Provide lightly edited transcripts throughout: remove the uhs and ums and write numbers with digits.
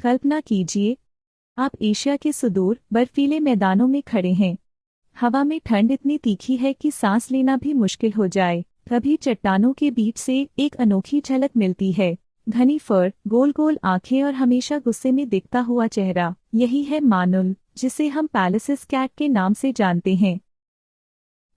कल्पना कीजिए, आप एशिया के सुदूर बर्फीले मैदानों में खड़े हैं। हवा में ठंड इतनी तीखी है कि सांस लेना भी मुश्किल हो जाए। तभी चट्टानों के बीच से एक अनोखी झलक मिलती है। घनी फर, गोल गोल आंखें और हमेशा गुस्से में दिखता हुआ चेहरा। यही है मानुल, जिसे हम पैलेसिस कैट के नाम से जानते हैं।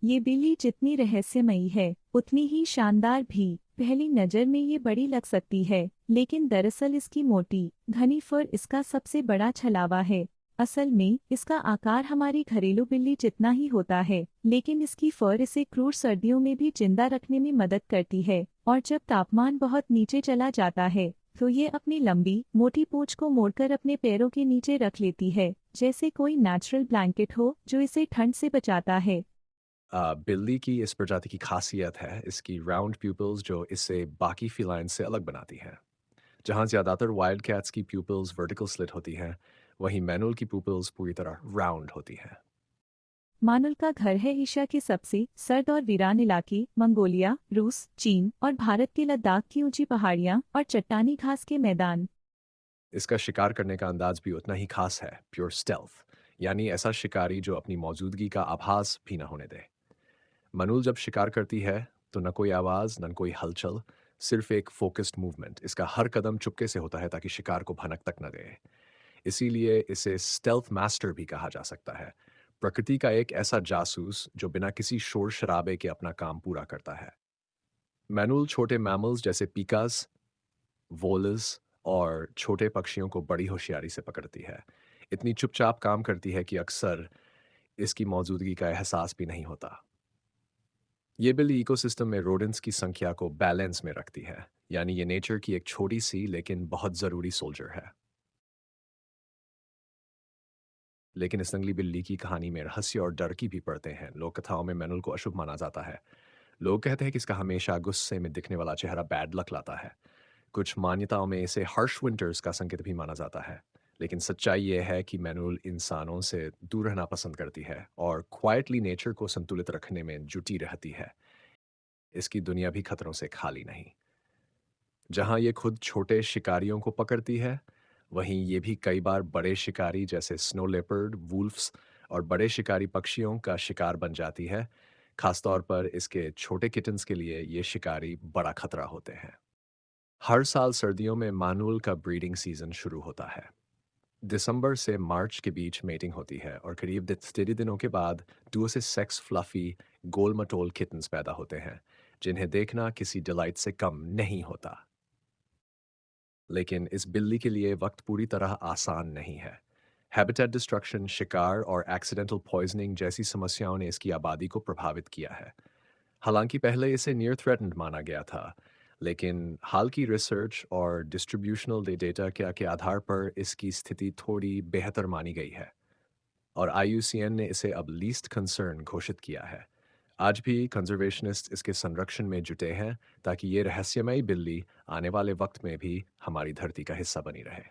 ये बिल्ली जितनी रहस्यमयी है, उतनी ही शानदार भी। पहली नज़र में ये बड़ी लग सकती है, लेकिन दरअसल इसकी मोटी, घनी फर इसका सबसे बड़ा छलावा है। असल में इसका आकार हमारी घरेलू बिल्ली जितना ही होता है, लेकिन इसकी फर इसे क्रूर सर्दियों में भी जिंदा रखने में मदद करती है। और जब तापमान बहुत नीचे चला जाता है, तो ये अपनी लंबी, मोटी पूंछ को मोड़कर अपने पैरों के नीचे रख लेती है, जैसे कोई नेचुरल ब्लैंकेट हो जो इसे ठंड से बचाता है। बिल्ली की इस प्रजाति की खासियत है इसकी राउंड प्यूपल्स जो इसे बाकी फीलाइन से अलग बनाती हैं। जहाँ ज़्यादातर वाइल्ड कैट्स की प्यूपल्स वर्टिकल स्लिट होती हैं, वहीं मैनुअल की प्यूपल्स पूरी तरह राउंड होती हैं। मानुल का घर है एशिया के सबसे सर्द और वीरान इलाके, मंगोलिया, रूस, चीन और भारत के लद्दाख की ऊंची पहाड़ियां और चट्टानी घास के मैदान। इसका शिकार करने का अंदाज भी उतना ही खास है, प्योर स्टेल्थ, यानी ऐसा शिकारी जो अपनी मौजूदगी का आभास भी न होने दे। मनुल जब शिकार करती है, तो न कोई आवाज़, न कोई हलचल, सिर्फ एक फोकस्ड मूवमेंट। इसका हर कदम चुपके से होता है ताकि शिकार को भनक तक न दे। इसीलिए इसे स्टेल्थ मास्टर भी कहा जा सकता है। प्रकृति का एक ऐसा जासूस जो बिना किसी शोर शराबे के अपना काम पूरा करता है। मैनुल छोटे मैमल्स जैसे पीकास, वोलस और छोटे पक्षियों को बड़ी होशियारी से पकड़ती है। इतनी चुपचाप काम करती है कि अक्सर इसकी मौजूदगी का एहसास भी नहीं होता। ये बिल्ली इकोसिस्टम में रोडेंट्स की संख्या को बैलेंस में रखती है, यानी ये नेचर की एक छोटी सी लेकिन बहुत ज़रूरी सोल्जर है। लेकिन इस जंगली बिल्ली की कहानी में रहस्य और डर की भी परतें हैं। लोक कथाओं में मैनुल को अशुभ माना जाता है। लोग कहते हैं कि इसका हमेशा गुस्से में दिखने वाला चेहरा बैड लक लाता है। कुछ मान्यताओं में इसे हर्ष विंटर्स का संकेत भी माना जाता है। लेकिन सच्चाई यह है कि मैनुल इंसानों से दूर रहना पसंद करती है और क्वाइटली नेचर को संतुलित रखने में जुटी रहती है। इसकी दुनिया भी खतरों से खाली नहीं। जहाँ ये खुद छोटे शिकारियों को पकड़ती है, वहीं ये भी कई बार बड़े शिकारी जैसे स्नो लेपर्ड, वुल्फ्स और बड़े शिकारी पक्षियों का शिकार बन जाती है। खासतौर पर इसके छोटे किटन्स के लिए ये शिकारी बड़ा खतरा होते हैं। हर साल सर्दियों में मानूल का ब्रीडिंग सीजन शुरू होता है। दिसंबर से मार्च के बीच मेटिंग होती है और करीब 30 दिनों के बाद 2 से 6 फ्लफी गोल मटोल किटन्स पैदा होते हैं, जिन्हें देखना किसी डिलाइट से कम नहीं होता। लेकिन इस बिल्ली के लिए वक्त पूरी तरह आसान नहीं है। हैबिटेट डिस्ट्रक्शन, शिकार और एक्सीडेंटल पॉइजनिंग जैसी समस्याओं ने इसकी आबादी को प्रभावित किया है। हालांकि पहले इसे नियर थ्रेटन्ड माना गया था, लेकिन हाल की रिसर्च और डिस्ट्रीब्यूशनल डेटा के आधार पर इसकी स्थिति थोड़ी बेहतर मानी गई है और IUCN ने इसे अब लीस्ट कंसर्न घोषित किया है। आज भी कंजर्वेशनिस्ट इसके संरक्षण में जुटे हैं ताकि ये रहस्यमयी बिल्ली आने वाले वक्त में भी हमारी धरती का हिस्सा बनी रहे।